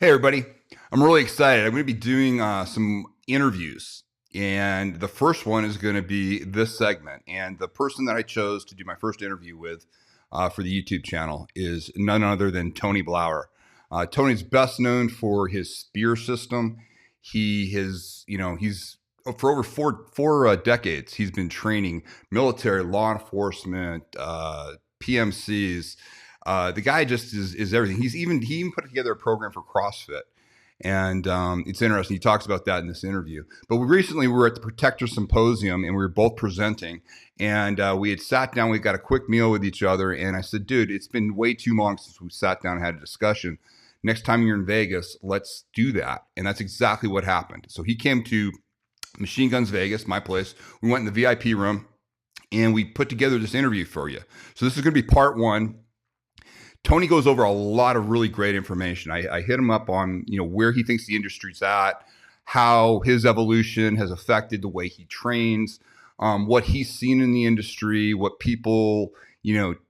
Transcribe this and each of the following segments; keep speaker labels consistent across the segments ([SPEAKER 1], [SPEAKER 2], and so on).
[SPEAKER 1] Hey, everybody. I'm really excited. I'm going to be doing some interviews. And the first one is going to be this segment. And the person that I chose to do my first interview with for the YouTube channel is none other than Tony Blauer. Tony's best known for his spear system. He's for over four decades, he's been training military, law enforcement, PMCs. The guy just is everything. He even put together a program for CrossFit. And it's interesting. He talks about that in this interview. But we recently were at the Protector Symposium, and we were both presenting. And we had sat down. We got a quick meal with each other. And I said, dude, it's been way too long since we sat down and had a discussion. Next time you're in Vegas, let's do that. And that's exactly what happened. So he came to Machine Guns Vegas, my place. We went in the VIP room, and we put together this interview for you. So this is going to be part one. Tony goes over a lot of really great information. I hit him up on, where he thinks the industry's at, how his evolution has affected the way he trains, what he's seen in the industry, what people,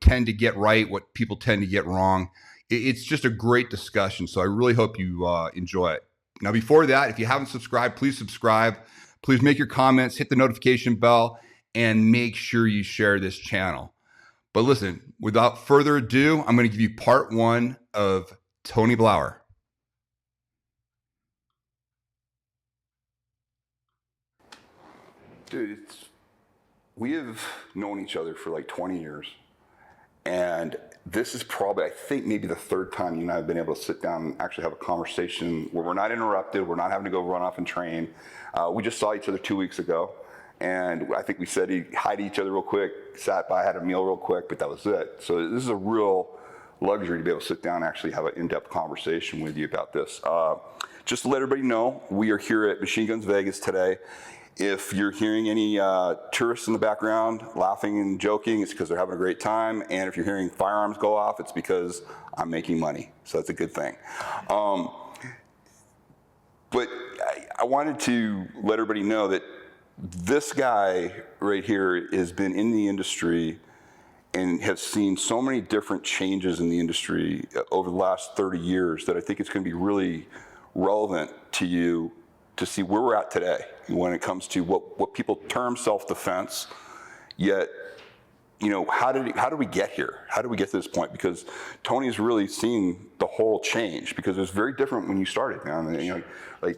[SPEAKER 1] tend to get right, what people tend to get wrong. It's just a great discussion. So I really hope you enjoy it. Now, before that, if you haven't subscribed, please subscribe. Please make your comments, hit the notification bell, and make sure you share this channel. But listen, without further ado, I'm going to give you part one of Tony Blauer.
[SPEAKER 2] Dude, we have known each other for like 20 years. And this is probably, I think, maybe the third time you and I have been able to sit down and actually have a conversation where we're not interrupted, we're not having to go run off and train. We just saw each other 2 weeks ago. And I think we said hi to each other real quick, sat by, had a meal real quick, but that was it. So this is a real luxury to be able to sit down and actually have an in-depth conversation with you about this. Just to let everybody know, we are here at Machine Guns Vegas today. If you're hearing any tourists in the background laughing and joking, it's because they're having a great time. And if you're hearing firearms go off, it's because I'm making money. So that's a good thing. But I wanted to let everybody know that this guy right here has been in the industry and has seen so many different changes in the industry over the last 30 years that I think it's going to be really relevant to you to see where we're at today when it comes to what people term self-defense. Yet, how did we get here? How did we get to this point? Because Tony's really seen the whole change, because it was very different when you started, man. I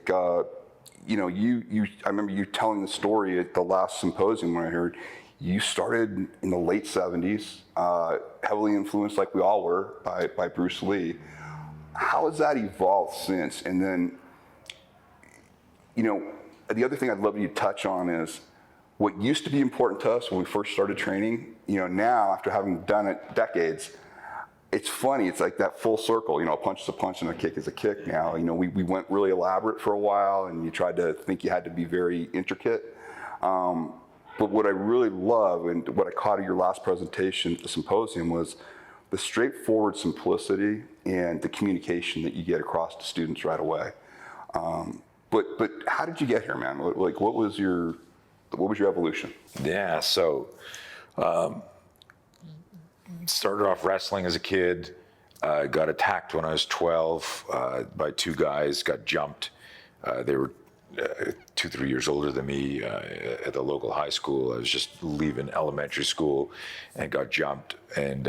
[SPEAKER 2] remember you telling the story at the last symposium when I heard you started in the late 70s, heavily influenced like we all were by Bruce Lee. How has that evolved since? And then, the other thing I'd love you to touch on is what used to be important to us when we first started training, now after having done it decades, it's funny, it's like that full circle, a punch is a punch and a kick is a kick now. We went really elaborate for a while and you tried to think you had to be very intricate. But what I really love and what I caught at your last presentation at the symposium was the straightforward simplicity and the communication that you get across to students right away. But how did you get here, man? Like, what was your evolution?
[SPEAKER 3] Yeah, so started off wrestling as a kid, got attacked when I was 12 by two guys, got jumped. They were 2-3 years older than me at the local high school. I was just leaving elementary school and got jumped. And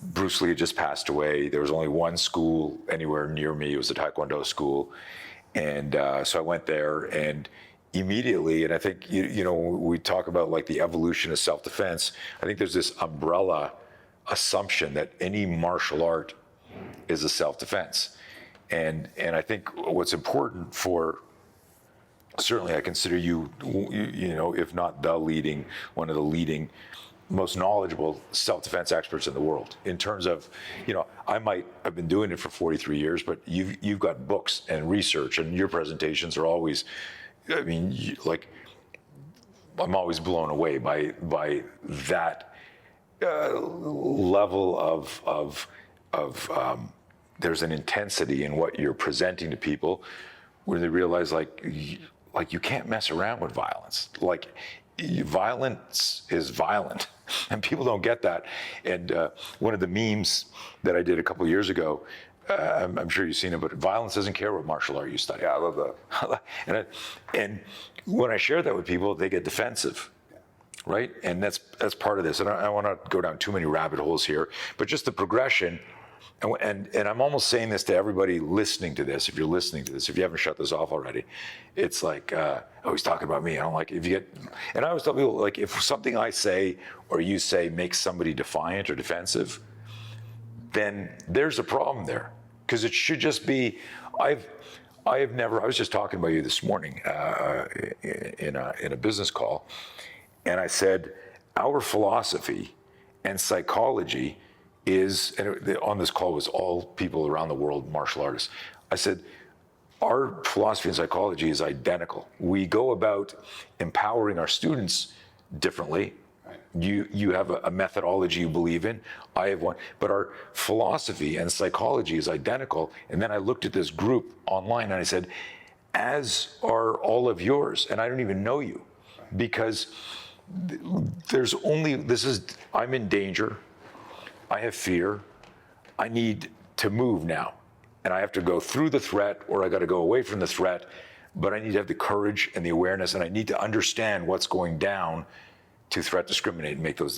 [SPEAKER 3] Bruce Lee had just passed away. There was only one school anywhere near me. It was a Taekwondo school. And so I went there, and immediately, and I think, we talk about like the evolution of self-defense. I think there's this umbrella assumption that any martial art is a self-defense. And I think what's important for, certainly I consider you, if not one of the leading, most knowledgeable self-defense experts in the world in terms of, I've been doing it for 43 years, but you've got books and research, and your presentations are always, I'm always blown away by that level of there's an intensity in what you're presenting to people where they realize like you can't mess around with violence. Like, violence is violent, and people don't get that. And one of the memes that I did a couple of years ago, I'm sure you've seen it, but violence doesn't care what martial art you study.
[SPEAKER 2] Yeah, I love that.
[SPEAKER 3] and when I share that with people, they get defensive, right? And that's part of this. And I don't want to go down too many rabbit holes here, but just the progression. And I'm almost saying this to everybody listening to this. If you're listening to this, if you haven't shut this off already, it's like, oh, he's talking about me. I don't like, if you get, and I always tell people, like, if something I say or you say makes somebody defiant or defensive, then there's a problem there. Because it should just be, I was just talking about you this morning in a business call, and I said, our philosophy and psychology is, and on this call was all people around the world, martial artists. I said, our philosophy and psychology is identical. We go about empowering our students differently. You have a methodology you believe in, I have one, but our philosophy and psychology is identical. And then I looked at this group online and I said, as are all of yours, and I don't even know you, because there's only, I'm in danger, I have fear, I need to move now, and I have to go through the threat or I got to go away from the threat, but I need to have the courage and the awareness, and I need to understand what's going down to threat discriminate and make those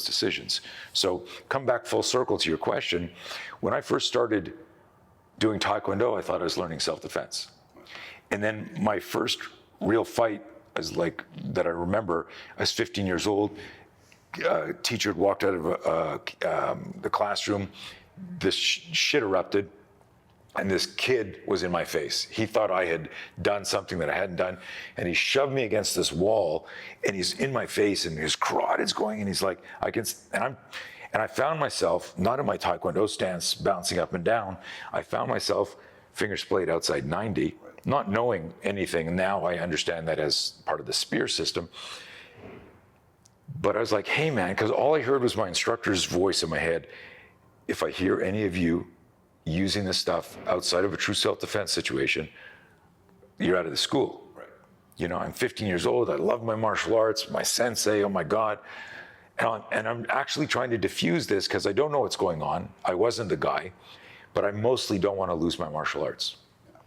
[SPEAKER 3] decisions. So come back full circle to your question. When I first started doing Taekwondo, I thought I was learning self-defense. And then my first real fight that I remember, I was 15 years old. A teacher had walked out of the classroom. This shit erupted, and this kid was in my face. He thought I had done something that I hadn't done, and he shoved me against this wall, and he's in my face, and his carotid is going, and he's like, and I found myself, not in my Taekwondo stance, bouncing up and down. I found myself finger splayed outside 90, not knowing anything. And now I understand that as part of the spear system. But I was like, hey man, because all I heard was my instructor's voice in my head. If I hear any of you using this stuff outside of a true self-defense situation, you're out of the school. Right. You know, I'm 15 years old. I love my martial arts, my sensei, oh my God. And I'm actually trying to diffuse this because I don't know what's going on. I wasn't the guy, but I mostly don't want to lose my martial arts. Yeah.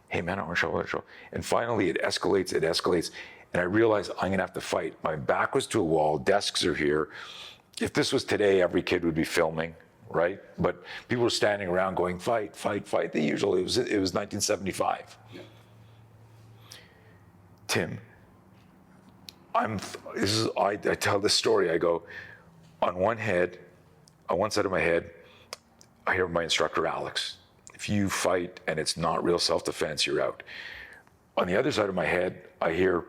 [SPEAKER 3] Hey man, I want to show. And finally it escalates. And I realized I'm gonna have to fight. My back was to a wall, desks are here. If this was today, every kid would be filming, right? But people were standing around going, fight. It was 1975. Yeah. Tim, I tell this story, I go, on one side of my head, I hear my instructor, Alex, if you fight and it's not real self-defense, you're out. On the other side of my head, I hear,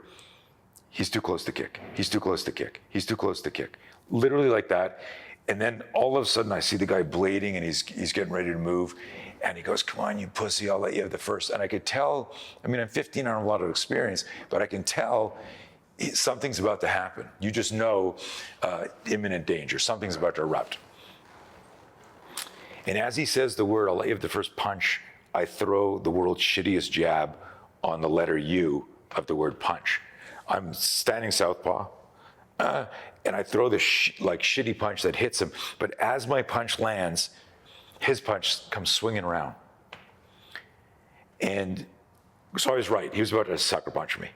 [SPEAKER 3] he's too close to kick. He's too close to kick. He's too close to kick. Literally like that. And then all of a sudden I see the guy blading and he's getting ready to move. And he goes, come on, you pussy, I'll let you have the first. And I could tell, I mean, I'm 15, I don't have a lot of experience, but I can tell something's about to happen. You just know imminent danger. Something's about to erupt. And as he says the word, I'll let you have the first punch, I throw the world's shittiest jab on the letter U of the word punch. I'm standing southpaw, and I throw this shitty punch that hits him. But as my punch lands, his punch comes swinging around. And so I was right. He was about to sucker punch me.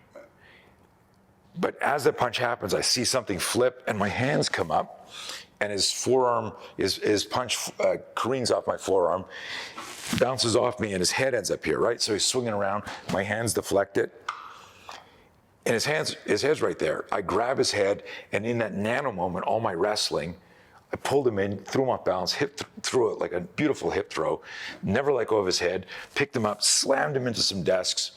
[SPEAKER 3] But as the punch happens, I see something flip, and my hands come up, and his forearm, his punch careens off my forearm, bounces off me, and his head ends up here, right? So he's swinging around. My hands deflect it. And his head's right there. I grab his head, and in that nano moment, all my wrestling, I pulled him in, threw him off balance, threw it like a beautiful hip throw, never let go of his head, picked him up, slammed him into some desks,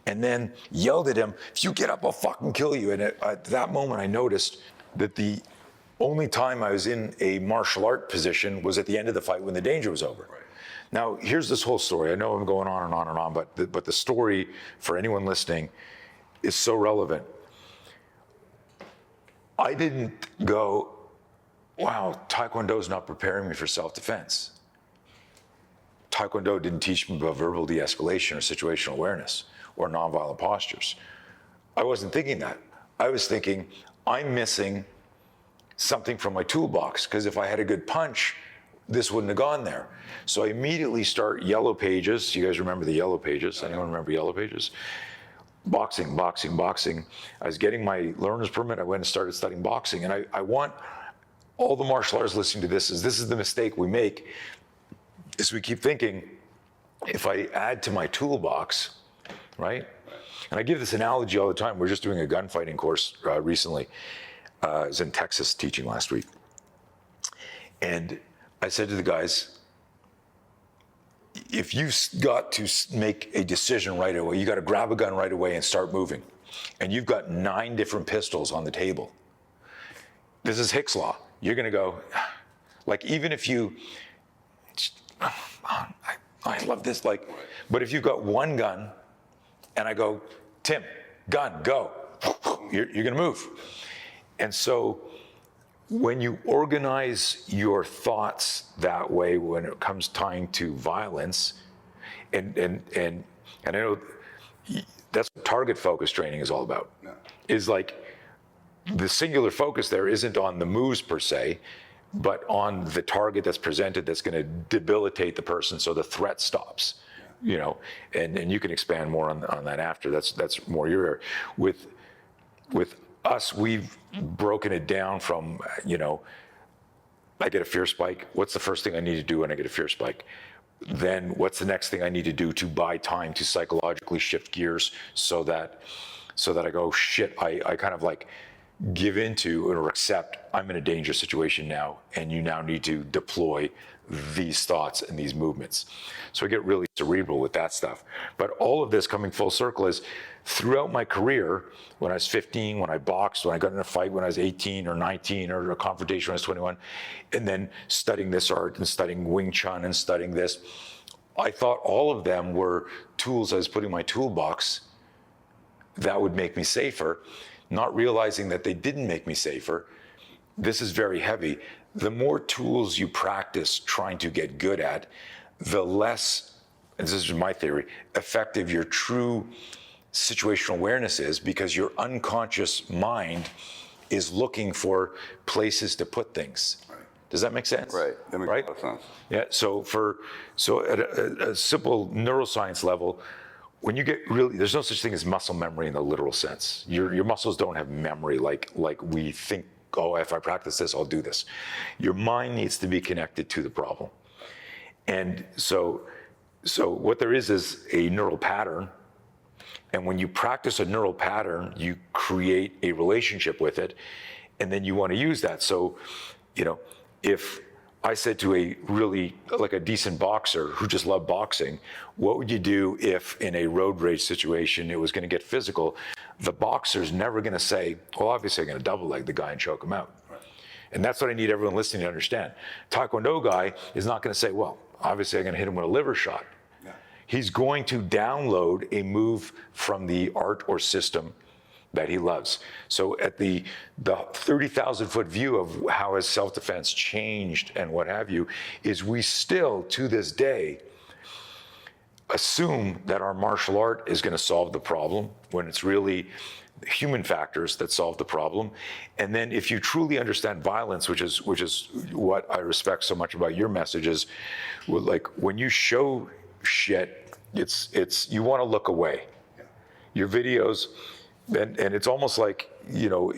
[SPEAKER 3] and then yelled at him, if you get up, I'll fucking kill you. And at that moment, I noticed that the only time I was in a martial art position was at the end of the fight when the danger was over. Right. Now, here's this whole story. I know I'm going on and on and on, but the story, for anyone listening, is so relevant. I didn't go, wow, Taekwondo's not preparing me for self-defense. Taekwondo didn't teach me about verbal de-escalation or situational awareness or nonviolent postures. I wasn't thinking that. I was thinking, I'm missing something from my toolbox, because if I had a good punch, this wouldn't have gone there. So I immediately start Yellow Pages. You guys remember the Yellow Pages? Anyone remember Yellow Pages? Boxing, boxing, boxing. I was getting my learner's permit. I went and started studying boxing. And I want all the martial artists listening to this is the mistake we make, is we keep thinking, if I add to my toolbox, right? And I give this analogy all the time. We're just doing a gunfighting course recently. I was in Texas teaching last week. And I said to the guys, if you got to make a decision right away, you got to grab a gun right away and start moving. And you've got 9 different pistols on the table. This is Hicks' law. You're going to go, like, even if you, I love this, like, but if you've got one gun and I go, Tim, gun, go, you're going to move. And so when you organize your thoughts that way, when it comes time to violence, and I know that's what target focus training is all about, is like the singular focus there isn't on the moves per se, but on the target that's presented that's going to debilitate the person so the threat stops, you know, and you can expand more on that after. That's more your area. With us, we've broken it down from, you know, I get a fear spike. What's the first thing I need to do when I get a fear spike? Then what's the next thing I need to do to buy time to psychologically shift gears so that I go, shit, I kind of like give into or accept I'm in a dangerous situation now, and you now need to deploy these thoughts and these movements. So I get really cerebral with that stuff. But all of this coming full circle is throughout my career, when I was 15, when I boxed, when I got in a fight when I was 18 or 19, or a confrontation when I was 21, and then studying this art and studying Wing Chun and studying this, I thought all of them were tools I was putting in my toolbox that would make me safer, not realizing that they didn't make me safer. This is very heavy. The more tools you practice trying to get good at, the less, and this is my theory, effective your true situational awareness is, because your unconscious mind is looking for places to put things. Right. Does that make sense?
[SPEAKER 2] Right. That makes a lot of sense.
[SPEAKER 3] Yeah. So at a simple neuroscience level, when you get really, there's no such thing as muscle memory in the literal sense. Your muscles don't have memory like we think, oh, if I practice this, I'll do this. Your mind needs to be connected to the problem. And so what there is a neural pattern. And when you practice a neural pattern, you create a relationship with it, and then you want to use that. So, you know, if I said to a really, like a decent boxer who just loved boxing, what would you do if in a road rage situation it was going to get physical? The boxer's never going to say, well, obviously I'm going to double leg the guy and choke him out. Right. And that's what I need everyone listening to understand. Taekwondo guy is not going to say, well, obviously I'm going to hit him with a liver shot. Yeah. He's going to download a move from the art or system that he loves. So at the 30,000 foot view of how his self-defense changed and what have you, is we still, to this day, assume that our martial art is gonna solve the problem when it's really human factors that solve the problem. And then if you truly understand violence, which is what I respect so much about your messages, like when you show shit, it's you wanna look away. Your videos, and it's almost like, you know,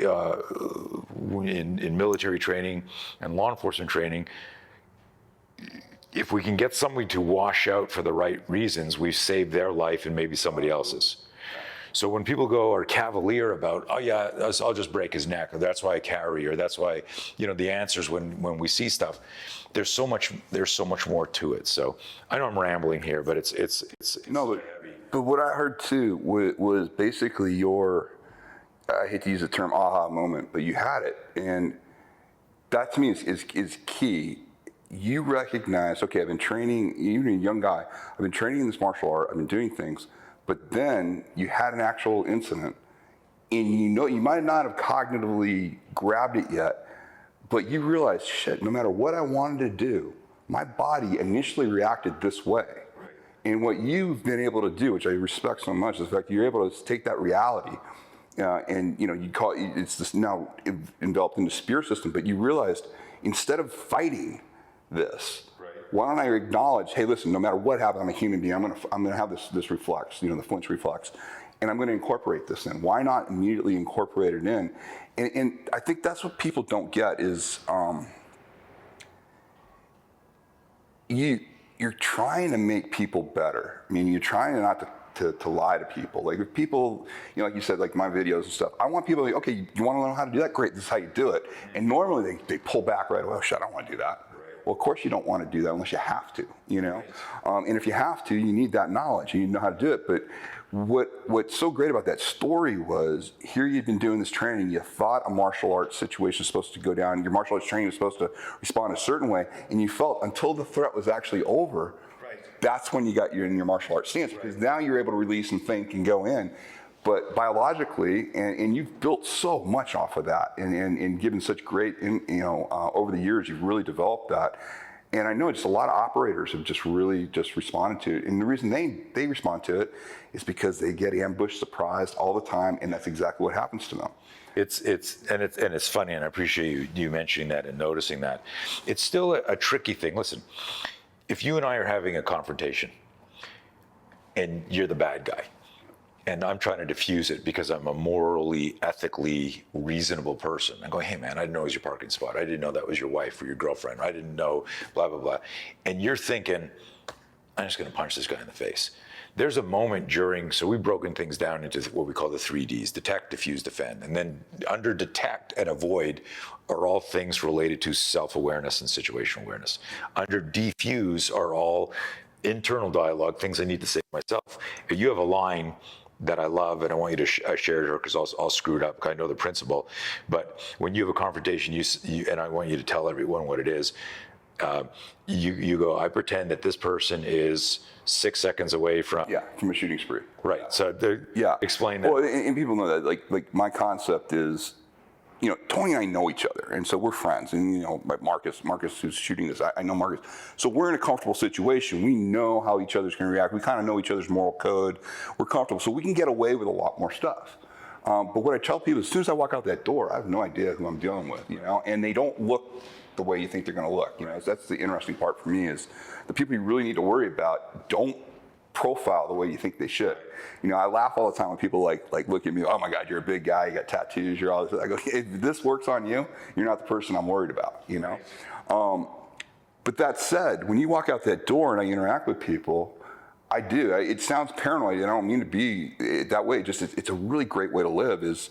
[SPEAKER 3] in military training and law enforcement training, if we can get somebody to wash out for the right reasons, we've saved their life and maybe somebody else's. So when people are cavalier about, oh yeah, I'll just break his neck, or that's why I carry, or that's why, you know, the answers when we see stuff, there's so much more to it. So I know I'm rambling here, but it's
[SPEAKER 2] no, but what I heard too was basically your, I hate to use the term aha moment, but you had it. And that to me is key. You recognize, okay, I've been training, even a young guy, I've been training in this martial art, I've been doing things, but then you had an actual incident, and you know, you might not have cognitively grabbed it yet, but you realize, shit, no matter what I wanted to do, my body initially reacted this way. And what you've been able to do, which I respect so much, is the fact that you're able to take that reality, and you know, you call it's this now enveloped in the spear system, but you realized instead of fighting this. Why don't I acknowledge, hey, listen, no matter what happens, I'm a human being. I'm gonna have this reflex, the flinch reflex, and I'm gonna incorporate this in. Why not immediately incorporate it in? And I think that's what people don't get is you're trying to make people better. I mean, you're trying not to lie to people. Like if people, like you said, like my videos and stuff, I want people to be, okay, you want to learn how to do that? Great, this is how you do it. And normally they pull back right away. Oh, shit, I don't want to do that. Well, of course you don't want to do that unless you have to, and if you have to, you need that knowledge. You need to know how to do it. But what's so great about that story was here you've been doing this training. You thought a martial arts situation was supposed to go down. Your martial arts training was supposed to respond a certain way, and you felt until the threat was actually over. That's when you got in your martial arts stance, because now you're able to release and think and go in. But biologically, and you've built so much off of that, and given such great, over the years, you've really developed that. And I know just a lot of operators have just really responded to it. And the reason they respond to it is because they get ambushed, surprised all the time, and that's exactly what happens to them.
[SPEAKER 3] It's funny, and I appreciate you mentioning that and noticing that. It's still a tricky thing. Listen, if you and I are having a confrontation, and you're the bad guy, and I'm trying to diffuse it because I'm a morally, ethically reasonable person. I go, hey man, I didn't know it was your parking spot. I didn't know that was your wife or your girlfriend. I didn't know blah, blah, blah. And you're thinking, I'm just gonna punch this guy in the face. There's a moment so we've broken things down into what we call the 3Ds, detect, diffuse, defend. And then under detect and avoid are all things related to self-awareness and situational awareness. Under diffuse are all internal dialogue, things I need to say to myself. If you have a line that I love and I want you to share it, because I'll screw it up because I know the principle. But when you have a confrontation, and I want you to tell everyone what it is, you go, I pretend that this person is 6 seconds away from
[SPEAKER 2] a shooting spree.
[SPEAKER 3] Right. So explain that.
[SPEAKER 2] Well, and people know that. Like my concept is, Tony and I know each other, and so we're friends. And Marcus who's shooting this, I know Marcus. So we're in a comfortable situation. We know how each other's going to react. We kind of know each other's moral code. We're comfortable, so we can get away with a lot more stuff. But what I tell people, as soon as I walk out that door, I have no idea who I'm dealing with, and they don't look the way you think they're going to look. That's the interesting part for me is the people you really need to worry about don't profile the way you think they should. I laugh all the time when people like look at me, oh my God, you're a big guy, you got tattoos, you're all this. I go, if this works on you, you're not the person I'm worried about, But that said, when you walk out that door and I interact with people, I do. It sounds paranoid, and I don't mean to be that way. Just it's a really great way to live is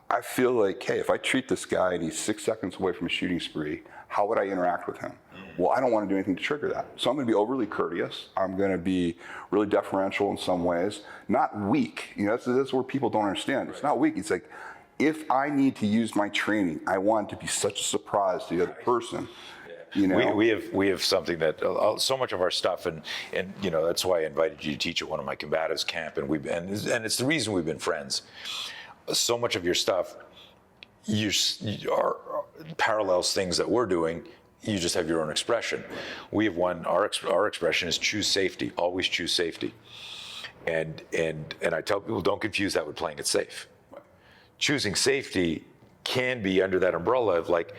[SPEAKER 2] I feel like, hey, if I treat this guy and he's 6 seconds away from a shooting spree, how would I interact with him? Well, I don't want to do anything to trigger that. So I'm going to be overly courteous. I'm going to be really deferential in some ways, not weak. That's where people don't understand. It's not weak. It's like, if I need to use my training, I want it to be such a surprise to the other person.
[SPEAKER 3] We have something that so much of our stuff, and that's why I invited you to teach at one of my combatives camp, and it's the reason we've been friends. So much of your stuff, parallels things that we're doing. You just have your own expression. We have one. Our expression is choose safety. Always choose safety. And I tell people, don't confuse that with playing it safe. Choosing safety can be under that umbrella of like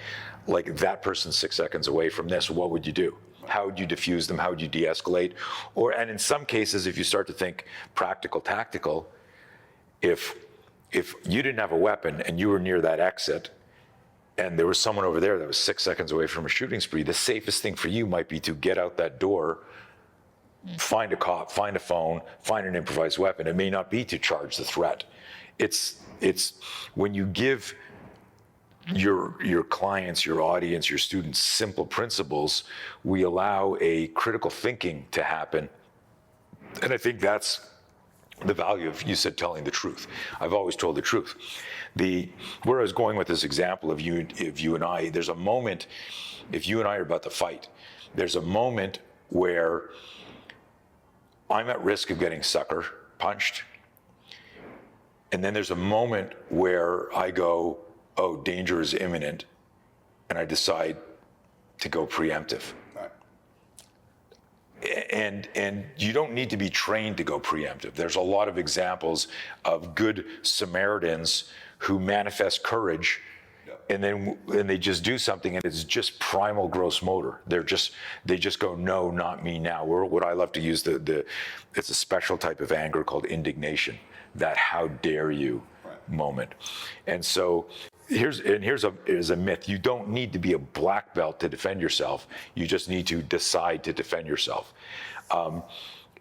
[SPEAKER 3] that person's 6 seconds away from this. What would you do? How would you diffuse them? How would you de-escalate? And in some cases, if you start to think practical, tactical, if you didn't have a weapon and you were near that exit, and there was someone over there that was 6 seconds away from a shooting spree, the safest thing for you might be to get out that door, find a cop, find a phone, find an improvised weapon. It may not be to charge the threat. It's when you give your clients, your audience, your students simple principles, we allow a critical thinking to happen. And I think that's the value of, you said, telling the truth. I've always told the truth. Where I was going with this example of you and I, there's a moment, if you and I are about to fight, there's a moment where I'm at risk of getting sucker punched. And then there's a moment where I go, oh, danger is imminent, and I decide to go preemptive. And you don't need to be trained to go preemptive. There's a lot of examples of good Samaritans who manifest courage And they just do something, and it's just primal gross motor. They just go, no, not me now. What I love to use it's a special type of anger called indignation, that how dare you moment. And so here's a myth. You don't need to be a black belt to defend yourself. You just need to decide to defend yourself.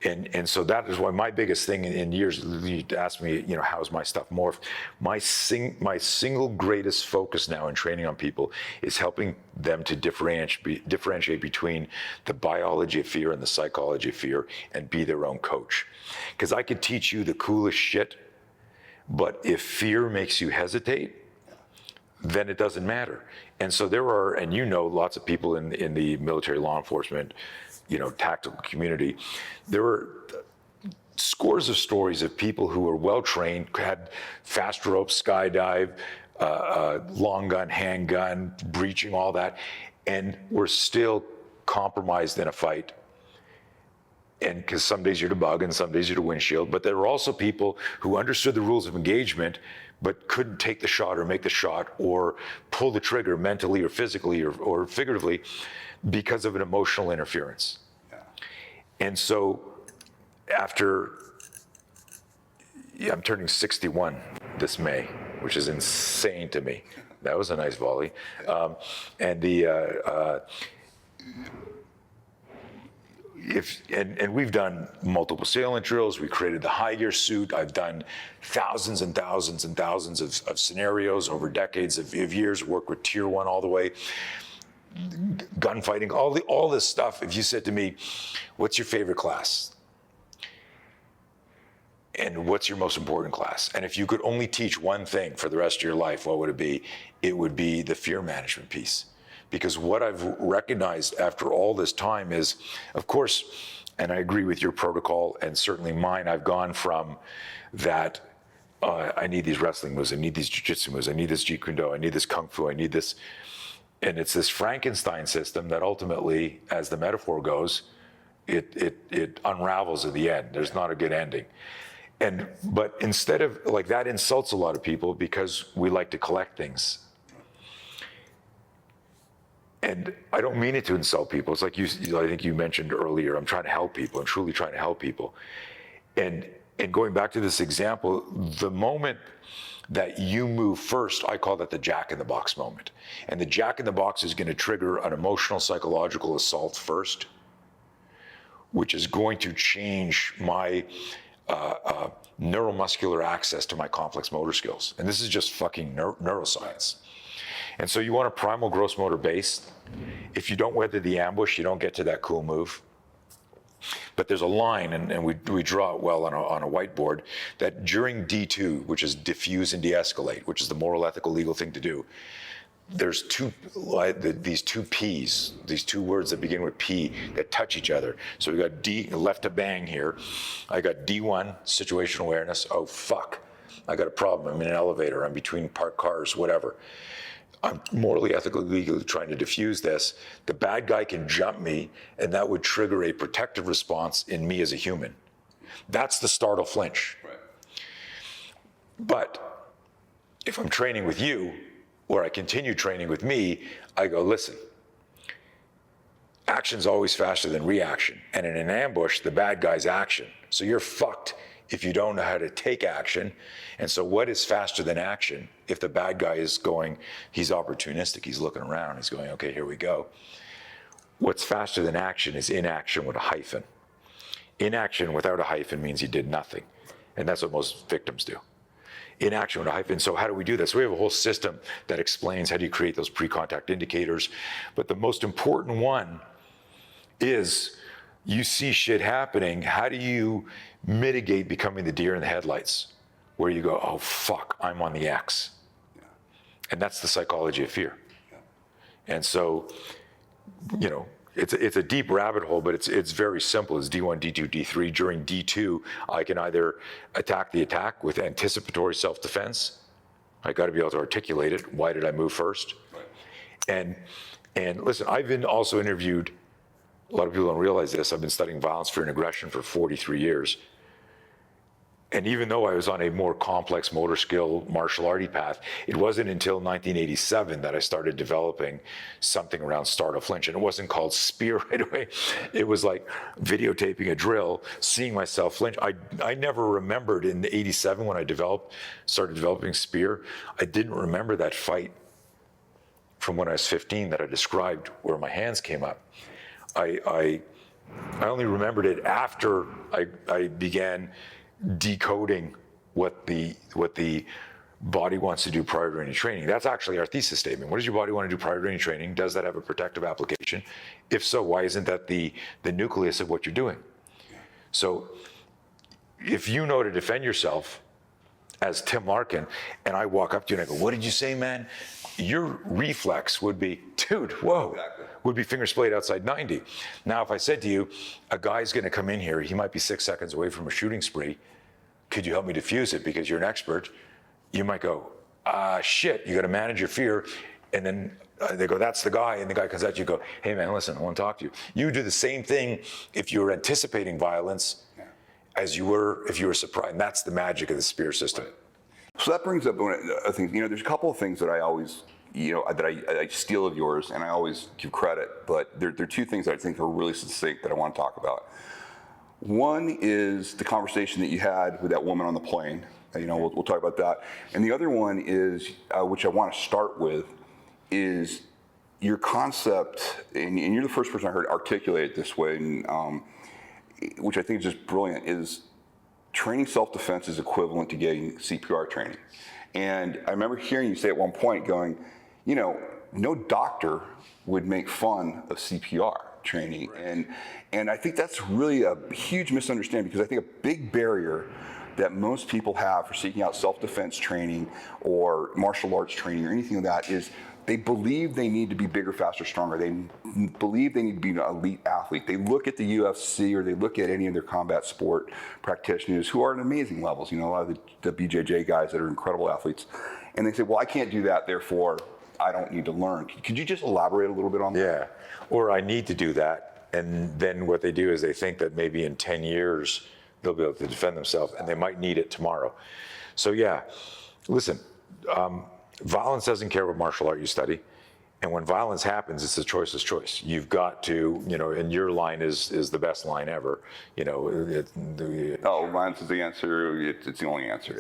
[SPEAKER 3] And so that is why my biggest thing in years, you ask me, how's my stuff morphed? My single greatest focus now in training on people is helping them to differentiate between the biology of fear and the psychology of fear, and be their own coach. Because I could teach you the coolest shit, but if fear makes you hesitate, then it doesn't matter. And so there are, and lots of people in the military, law enforcement, tactical community, there were scores of stories of people who were well-trained, had fast rope, skydive, long gun, handgun, breaching, all that, and were still compromised in a fight. And because some days you're the bug and some days you're the windshield, but there were also people who understood the rules of engagement, but couldn't take the shot or make the shot or pull the trigger mentally or physically or figuratively because of an emotional interference. And so I'm turning 61 this May, which is insane to me. That was a nice volley. And we've done multiple salient drills. We created the high gear suit. I've done thousands and thousands and thousands of scenarios over decades of years, worked with tier 1 all the way. Gunfighting, all this stuff. If you said to me, what's your favorite class? And what's your most important class? And if you could only teach one thing for the rest of your life, what would it be? It would be the fear management piece. Because what I've recognized after all this time is, of course, and I agree with your protocol and certainly mine, I've gone from that, I need these wrestling moves, I need these jiu-jitsu moves, I need this jeet kune do, I need this kung fu, I need this. And it's this Frankenstein system that ultimately, as the metaphor goes, it unravels at the end. There's not a good ending. But instead of, like, that insults a lot of people because we like to collect things. And I don't mean it to insult people. It's like I think you mentioned earlier, I'm trying to help people. I'm truly trying to help people. And going back to this example, the moment that you move first, I call that the jack-in-the-box moment. And the jack-in-the-box is going to trigger an emotional, psychological assault first, which is going to change my neuromuscular access to my complex motor skills. And this is just fucking neuroscience. And so you want a primal gross motor base. If you don't weather the ambush, you don't get to that cool move. But there's a line, and we draw it well on a whiteboard, that during D2, which is diffuse and de-escalate, which is the moral, ethical, legal thing to do, there's these two P's, these two words that begin with P that touch each other. So we got D, left to bang here. I got D1, situational awareness. Oh, fuck. I got a problem. I'm in an elevator. I'm between parked cars, whatever. I'm morally, ethically, legally trying to diffuse this. The bad guy can jump me, and that would trigger a protective response in me as a human. That's the startle flinch. Right. But if I'm training with you, or I continue training with me, I go, listen, action's always faster than reaction. And in an ambush, the bad guy's action. So you're fucked if you don't know how to take action. And so what is faster than action? If the bad guy is going, he's opportunistic, he's looking around, he's going, okay, here we go. What's faster than action is inaction with a hyphen. Inaction without a hyphen means you did nothing. And that's what most victims do. Inaction with a hyphen. So how do we do this? We have a whole system that explains how do you create those pre-contact indicators. But the most important one is you see shit happening. How do you mitigate becoming the deer in the headlights? Where you go, oh, fuck, I'm on the X. Yeah. And that's the psychology of fear. Yeah. And so, it's a deep rabbit hole, but it's very simple. It's D1, D2, D3. During D2, I can either attack the attack with anticipatory self-defense. I got to be able to articulate it. Why did I move first? Right. And listen, I've been also interviewed. A lot of people don't realize this. I've been studying violence, fear, and aggression for 43 years. And even though I was on a more complex motor skill martial arty path, it wasn't until 1987 that I started developing something around startle flinch. And it wasn't called spear right away. It was like videotaping a drill, seeing myself flinch. I never remembered in 87 when I started developing spear, I didn't remember that fight from when I was 15 that I described where my hands came up. I only remembered it after I began decoding what the body wants to do prior to any training. That's actually our thesis statement. What does your body want to do prior to any training? Does that have a protective application? If so, why isn't that the nucleus of what you're doing? So if you know to defend yourself as Tim Larkin, and I walk up to you and I go, what did you say, man? Your reflex would be, dude, whoa, exactly. Would be finger splayed outside 90. Now, if I said to you, a guy's gonna come in here, he might be 6 seconds away from a shooting spree, could you help me defuse it because you're an expert? You might go, shit, you gotta manage your fear. And then they go, that's the guy. And the guy comes at you, go, hey man, listen, I wanna talk to you. You do the same thing if you were anticipating violence as you were if you were surprised. And that's the magic of the spear system.
[SPEAKER 2] Right. So that brings up a thing, there's a couple of things that I always, that I steal of yours and I always give credit, but there are two things that I think are really succinct that I want to talk about. One is the conversation that you had with that woman on the plane. We'll talk about that. And the other one is, which I want to start with, is your concept, and you're the first person I heard articulate it this way, and, which I think is just brilliant, is training self-defense is equivalent to getting CPR training. And I remember hearing you say at one point going, no doctor would make fun of CPR training. Right. And I think that's really a huge misunderstanding, because I think a big barrier that most people have for seeking out self-defense training or martial arts training or anything like that is they believe they need to be bigger, faster, stronger. They believe they need to be an elite athlete. They look at the UFC or they look at any of their combat sport practitioners who are at amazing levels, a lot of the BJJ guys that are incredible athletes. And they say, well, I can't do that, therefore I don't need to learn. Could you just elaborate a little bit on that?
[SPEAKER 3] Yeah, or I need to do that. And then what they do is they think that maybe in 10 years, they'll be able to defend themselves and they might need it tomorrow. So yeah, listen, violence doesn't care what martial art you study. And when violence happens, it's the choice's choice. You've got to, and your line is the best line ever.
[SPEAKER 2] Violence is the answer. It's the only answer.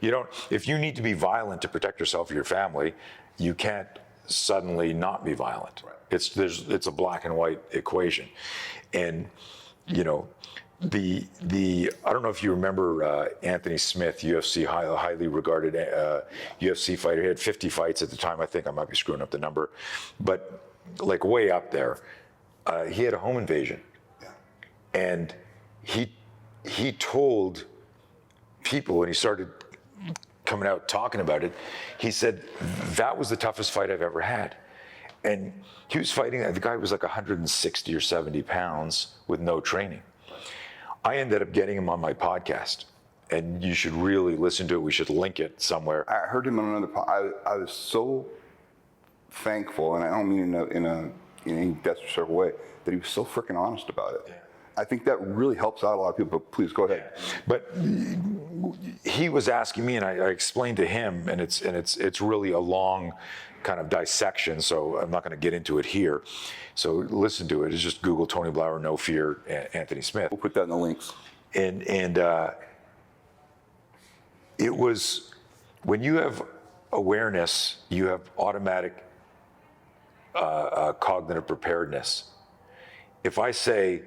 [SPEAKER 2] Yeah.
[SPEAKER 3] If you need to be violent to protect yourself or your family, you can't suddenly not be violent. Right. It's a black and white equation. And, I don't know if you remember Anthony Smith, UFC, highly regarded UFC fighter. He had 50 fights at the time. I think I might be screwing up the number, but like way up there. He had a home invasion, and he told people when he started coming out talking about it, he said that was the toughest fight I've ever had. And he was fighting, the guy was like 160 or 70 pounds with no training. I ended up getting him on my podcast, and you should really listen to it. We should link it somewhere.
[SPEAKER 2] I heard him on another podcast. I was so thankful, and I don't mean in any disrespectful way, that he was so freaking honest about it. Yeah. I think that really helps out a lot of people, but please go ahead.
[SPEAKER 3] Yeah. But he was asking me, and I explained to him, and it's really a long kind of dissection, so I'm not going to get into it here. So listen to it. It's just Google Tony Blauer, No Fear, Anthony Smith.
[SPEAKER 2] We'll put that in the links.
[SPEAKER 3] And it was, when you have awareness, you have automatic cognitive preparedness. If I say,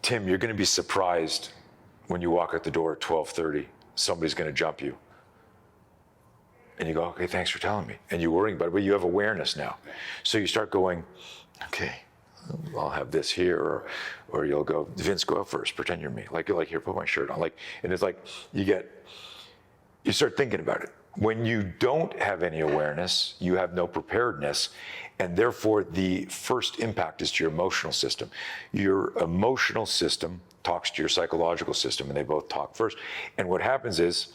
[SPEAKER 3] Tim, you're going to be surprised when you walk out the door at 12:30, somebody's going to jump you. And you go, okay, thanks for telling me. And you're worrying about it, but you have awareness now. So you start going, okay, I'll have this here, or you'll go, Vince, go out first, pretend you're me. Like here, put my shirt on. And it's like, you start thinking about it. When you don't have any awareness, you have no preparedness, and therefore the first impact is to your emotional system. Your emotional system talks to your psychological system, and they both talk first. And what happens is,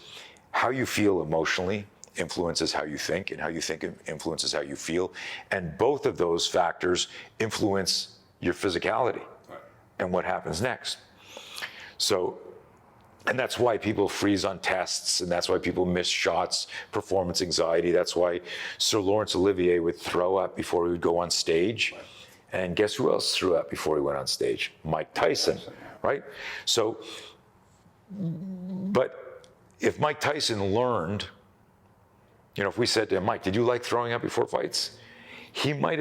[SPEAKER 3] how you feel emotionally influences how you think, and how you think influences how you feel. And both of those factors influence your physicality and what happens next. So And that's why people freeze on tests, and that's why people miss shots, performance anxiety. That's why Sir Laurence Olivier would throw up before he would go on stage. And guess who else threw up before he went on stage? Mike Tyson, right? So, but if Mike Tyson learned, you know, if we said to him, Mike, did you like throwing up before fights? He might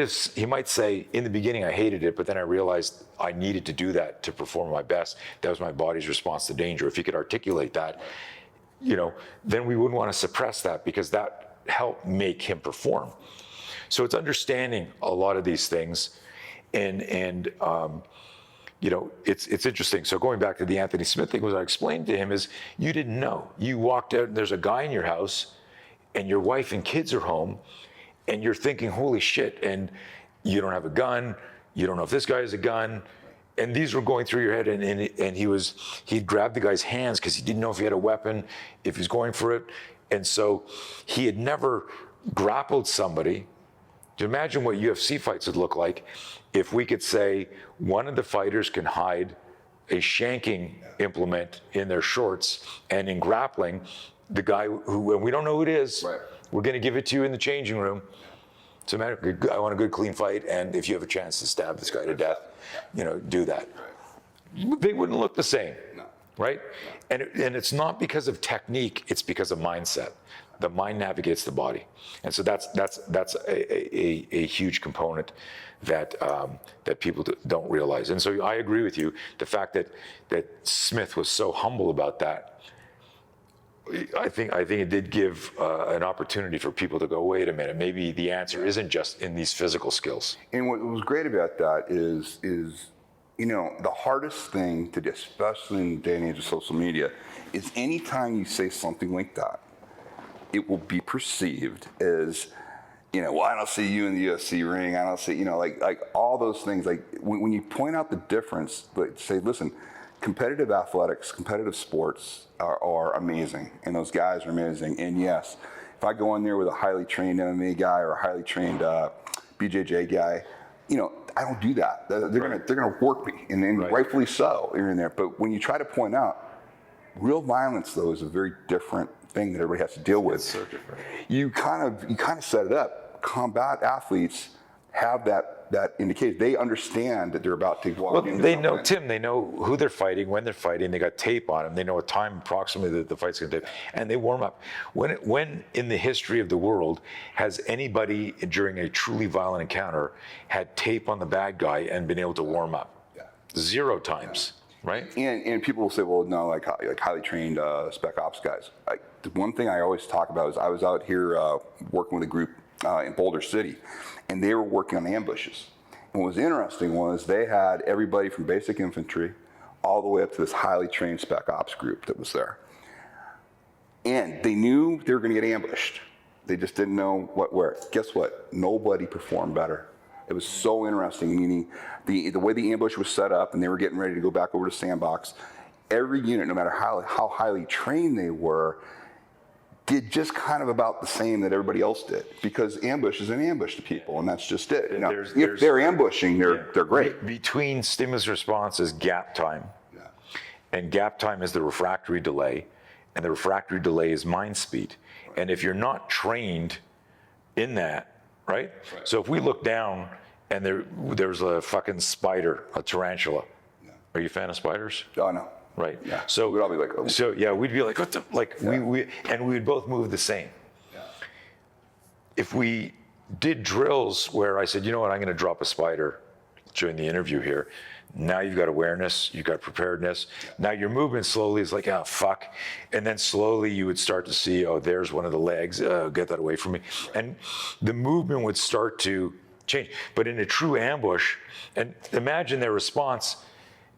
[SPEAKER 3] say, in the beginning, I hated it, but then I realized I needed to do that to perform my best. That was my body's response to danger. If he could articulate that, you know, then we wouldn't want to suppress that, because that helped make him perform. So it's understanding a lot of these things, and you know, it's interesting. So going back to the Anthony Smith thing, what I explained to him is, you didn't know. You walked out and there's a guy in your house, and your wife and kids are home, and you're thinking, holy shit, and you don't have a gun, you don't know if this guy has a gun, and these were going through your head, and he'd grabbed the guy's hands because he didn't know if he had a weapon, if he was going for it, and so he had never grappled somebody. To imagine what UFC fights would look like if we could say one of the fighters can hide a shanking implement in their shorts, and in grappling, the guy who, and we don't know who it is,
[SPEAKER 2] Right.
[SPEAKER 3] we're going to give it to you in the changing room. So I want a good, clean fight, and if you have a chance to stab this guy to death, you know, do that. They wouldn't look the same, right? And it's not because of technique; it's because of mindset. The mind navigates the body, and so that's a huge component that that people don't realize. And so I agree with you. The fact that Smith was so humble about that, I think it did give an opportunity for people to go, wait a minute, maybe the answer isn't just in these physical skills.
[SPEAKER 2] And what was great about that is you know, the hardest thing to do, especially in the day and age of social media, is anytime you say something like that, it will be perceived as, you know, well, I don't see you in the UFC ring. I don't see, you know, like all those things. Like when you point out the difference, like say, listen, competitive athletics, competitive sports are amazing, and those guys are amazing. And yes, if I go in there with a highly trained MMA guy or a highly trained BJJ guy, you know, I don't do that. They're gonna work me, and
[SPEAKER 3] Right.
[SPEAKER 2] rightfully so. You're in there. But when you try to point out, real violence though is a very different thing that everybody has to deal with.
[SPEAKER 3] It's so different.
[SPEAKER 2] You kind of set it up. Combat athletes have that indication. They understand that they're about to walk
[SPEAKER 3] Well,
[SPEAKER 2] into
[SPEAKER 3] they know,
[SPEAKER 2] something.
[SPEAKER 3] Tim, they know who they're fighting, when they're fighting, they got tape on them, they know a time approximately that the fight's gonna take, and they warm up. When in the history of the world has anybody during a truly violent encounter had tape on the bad guy and been able to warm up?
[SPEAKER 2] Yeah.
[SPEAKER 3] 0 times, right?
[SPEAKER 2] And people will say, well, no, like highly trained spec ops guys. The one thing I always talk about is I was out here working with a group in Boulder City, and they were working on ambushes. And what was interesting was they had everybody from basic infantry all the way up to this highly trained spec ops group that was there. And they knew they were going to get ambushed. They just didn't know where. Guess what? Nobody performed better. It was so interesting, meaning the way the ambush was set up, and they were getting ready to go back over to sandbox. Every unit, no matter how highly trained they were, did just kind of about the same that everybody else did, because ambush is an ambush to people, and that's just it. Now, if they're ambushing, they're great.
[SPEAKER 3] Between stimulus response is gap time, and gap time is the refractory delay, and the refractory delay is mind speed. And if you're not trained in that, right? So if we look down and there's a fucking spider, a tarantula. Are you a fan of spiders?
[SPEAKER 2] Oh, no.
[SPEAKER 3] Right.
[SPEAKER 2] Yeah.
[SPEAKER 3] So
[SPEAKER 2] we'd all be like, oh.
[SPEAKER 3] So yeah, we'd be like, what the, like we would both move the same.
[SPEAKER 2] Yeah.
[SPEAKER 3] If we did drills where I said, you know what, I'm going to drop a spider during the interview here. Now you've got awareness, you've got preparedness. Now your movement slowly is like, oh, fuck. And then slowly you would start to see, oh, there's one of the legs, get that away from me. And the movement would start to change. But in a true ambush, and imagine their response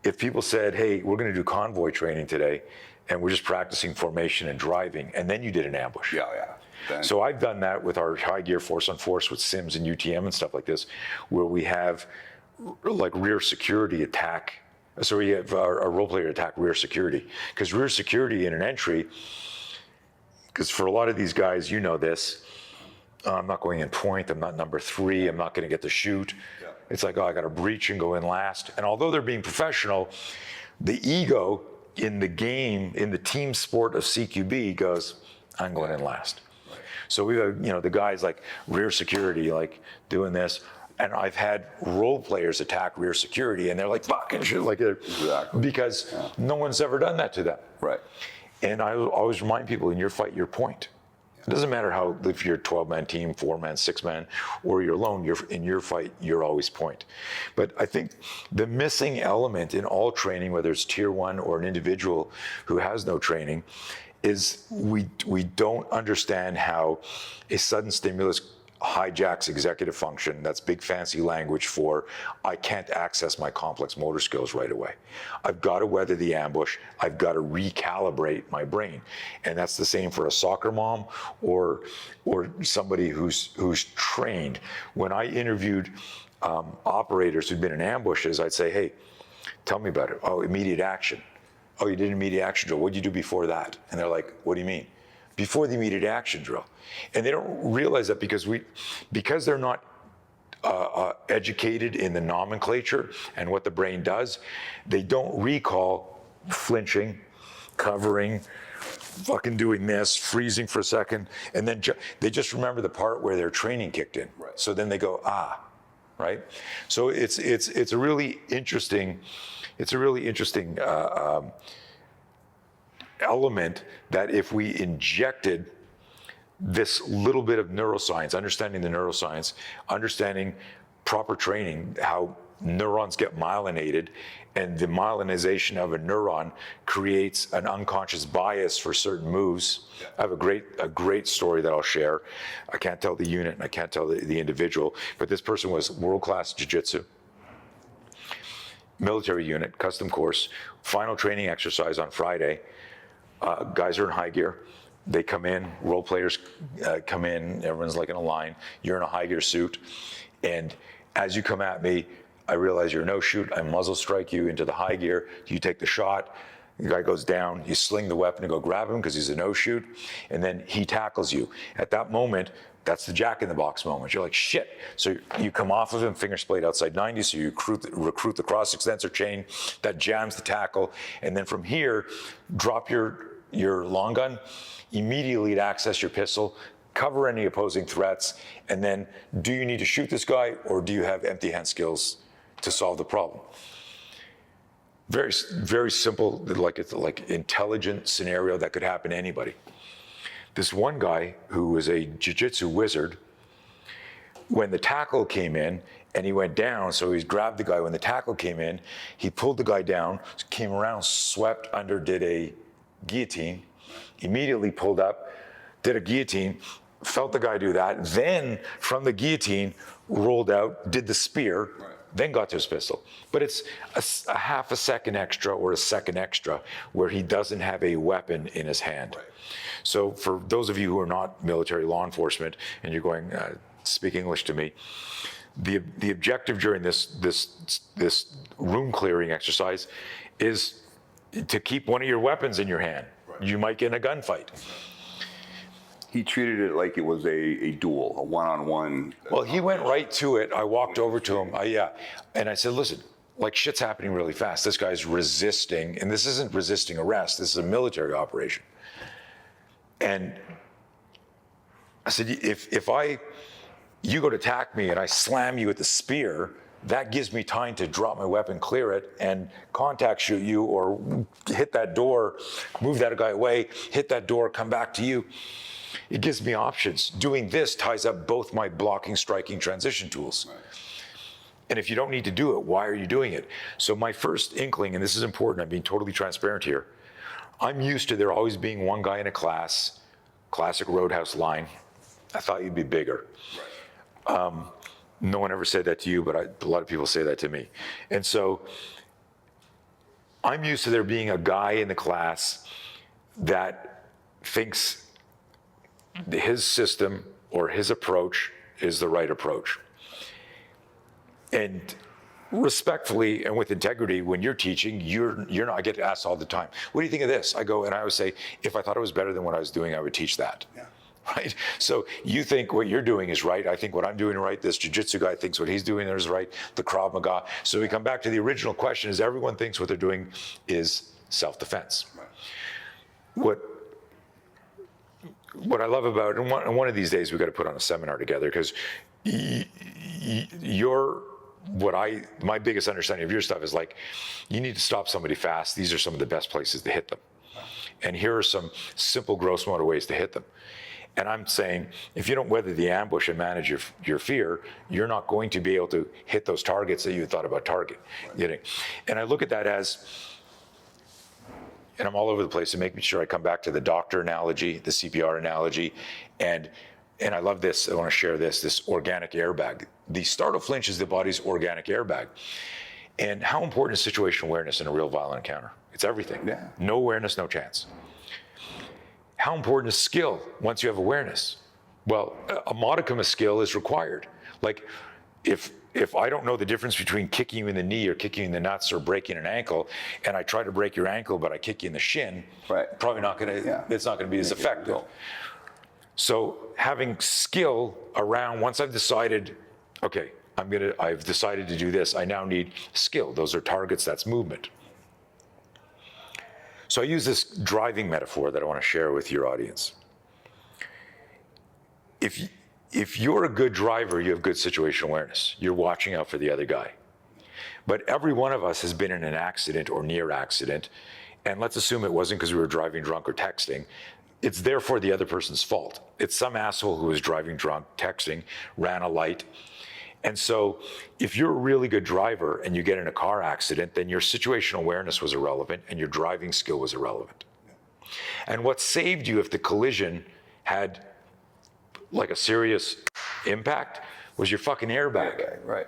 [SPEAKER 3] if people said, hey, we're going to do convoy training today, and we're just practicing formation and driving, and then you did an ambush.
[SPEAKER 2] Yeah.
[SPEAKER 3] So I've done that with our high gear force on force with Sims and UTM and stuff like this, where we have like rear security attack. So we have our role player attack rear security, because rear security in an entry, because for a lot of these guys, you know this, I'm not going in point, I'm not number 3, I'm not going to get the shoot. Yeah. It's like, oh, I got to breach and go in last. And although they're being professional, the ego in the game, in the team sport of CQB goes, I'm going in last. Right. So we have, the guys like rear security, like doing this. And I've had role players attack rear security and they're like, fucking shit, like, because no one's ever done that to them.
[SPEAKER 2] Right.
[SPEAKER 3] And I always remind people, in your fight, your point. It doesn't matter if you're a 12-man team, 4-man, 6-man, or you're alone, in your fight, you're always point. But I think the missing element in all training, whether it's tier 1 or an individual who has no training, is we don't understand how a sudden stimulus hijacks executive function. That's big fancy language for I can't access my complex motor skills right away. I've got to weather the ambush. I've got to recalibrate my brain. And that's the same for a soccer mom or somebody who's trained. When I interviewed operators who'd been in ambushes, I'd say, hey, tell me about it. Oh, immediate action. Oh, you did immediate action drill. What did you do before that? And they're like, what do you mean? Before the immediate action drill. And they don't realize that because they're not educated in the nomenclature and what the brain does, they don't recall flinching, covering, fucking doing this, freezing for a second, and then they just remember the part where their training kicked in. Right. So then they go, right? So it's a really interesting, element that if we injected this little bit of neuroscience, understanding the neuroscience, understanding proper training, how neurons get myelinated, and the myelinization of a neuron creates an unconscious bias for certain moves. I have a great story that I'll share. I can't tell the unit and I can't tell the individual, but this person was world-class jiu-jitsu, military unit, custom course, final training exercise on Friday. Guys are in high gear. They come in, role players come in, everyone's like in a line. You're in a high gear suit. And as you come at me, I realize you're no shoot. I muzzle strike you into the high gear. You take the shot. The guy goes down. You sling the weapon and go grab him because he's a no shoot. And then he tackles you. At that moment, that's the jack in the box moment. You're like, shit. So you come off of him, finger splayed outside 90. So you recruit the cross extensor chain that jams the tackle. And then from here, drop your long gun, immediately access your pistol, cover any opposing threats. And then do you need to shoot this guy or do you have empty hand skills to solve the problem? Very, very simple, it's like intelligent scenario that could happen to anybody. This one guy who was a jiu-jitsu wizard, when the tackle came in and he went down, so he grabbed the guy. When the tackle came in, he pulled the guy down, came around, swept under, did a guillotine, immediately pulled up, did a guillotine, felt the guy do that, then from the guillotine, rolled out, did the spear, then got to his pistol. But it's a half a second extra or a second extra where he doesn't have a weapon in his hand. Right. So for those of you who are not military law enforcement and you're going, speak English to me, the objective during this room clearing exercise is to keep one of your weapons in your hand. Right. You might get in a gunfight.
[SPEAKER 2] He treated it like it was a duel, a one-on-one.
[SPEAKER 3] Well, he went right to it. I walked over to him, and I said, listen, like shit's happening really fast. This guy's resisting, and this isn't resisting arrest. This is a military operation. And I said, if you go to attack me and I slam you with the spear, that gives me time to drop my weapon, clear it, and contact shoot you or hit that door, move that guy away, hit that door, come back to you. It gives me options. Doing this ties up both my blocking, striking, transition tools. Right. And if you don't need to do it, why are you doing it? So my first inkling, and this is important, I'm being totally transparent here. I'm used to there always being one guy in a class, classic Roadhouse line. I thought you'd be bigger. Right. No one ever said that to you, but a lot of people say that to me. And so I'm used to there being a guy in the class that thinks his system or his approach is the right approach. And respectfully and with integrity, when you're teaching, you're not, I get asked all the time, what do you think of this? I go, and I always say, if I thought it was better than what I was doing, I would teach that. Yeah. Right? So you think what you're doing is right. I think what I'm doing is right. This jiu-jitsu guy thinks what he's doing there is right. The Krav Maga. So we come back to the original question is everyone thinks what they're doing is self-defense. What I love about, and one of these days we got to put on a seminar together, because my biggest understanding of your stuff is like, you need to stop somebody fast. These are some of the best places to hit them. And here are some simple gross motor ways to hit them. And I'm saying, if you don't weather the ambush and manage your fear, you're not going to be able to hit those targets that you thought about hitting. And I look at that as, and I'm all over the place, and making sure I come back to the doctor analogy, the CPR analogy, and I love this. I want to share this organic airbag. The startle flinch is the body's organic airbag. And how important is situational awareness in a real violent encounter? It's everything.
[SPEAKER 2] Yeah. No
[SPEAKER 3] awareness, no chance. How important is skill once you have awareness? Well, a modicum of skill is required. Like, if I don't know the difference between kicking you in the knee or kicking you in the nuts or breaking an ankle, and I try to break your ankle, but I kick you in the shin, probably not going to, it's not going to be as effective. So having skill around, once I've decided, okay, I've decided to do this, I now need skill. Those are targets, that's movement. So I use this driving metaphor that I want to share with your audience. If you're a good driver, you have good situational awareness. You're watching out for the other guy. But every one of us has been in an accident or near accident, and let's assume it wasn't because we were driving drunk or texting. It's therefore the other person's fault. It's some asshole who was driving drunk, texting, ran a light. And so if you're a really good driver and you get in a car accident, then your situational awareness was irrelevant and your driving skill was irrelevant. And what saved you if the collision had like a serious impact was your fucking airbag.
[SPEAKER 2] Right.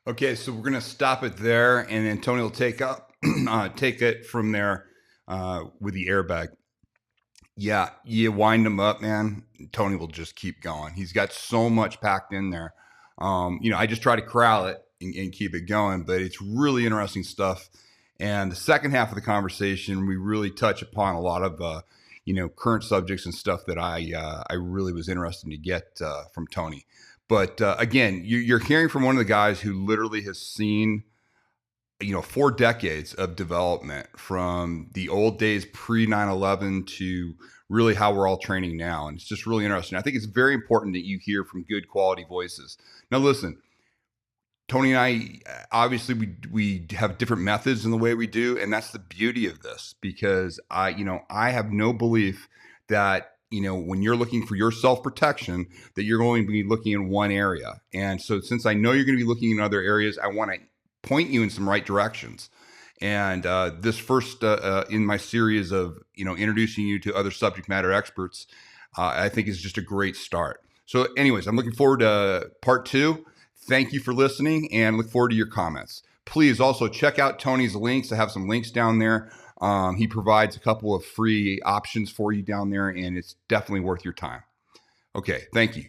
[SPEAKER 1] Okay, so we're going to stop it there, and then Tony will take it from there with the airbag. Yeah, you wind him up, man. Tony will just keep going. He's got so much packed in there. I just try to corral it and keep it going, but it's really interesting stuff. And the second half of the conversation, we really touch upon a lot of, current subjects and stuff that I really was interested to get from Tony. But again, you're hearing from one of the guys who literally has seen 4 decades of development from the old days pre 9/11 to really how we're all training now. And it's just really interesting. I think it's very important that you hear from good quality voices. Now, listen, Tony and I, obviously we have different methods in the way we do. And that's the beauty of this, because I have no belief that, when you're looking for your self-protection, that you're going to be looking in one area. And so since I know you're going to be looking in other areas, I want to point you in some right directions. And this first in my series of introducing you to other subject matter experts, I think is just a great start. So anyways, I'm looking forward to part 2. Thank you for listening, and look forward to your comments. Please also check out Tony's links. I have some links down there. He provides a couple of free options for you down there, and it's definitely worth your time. Okay, thank you.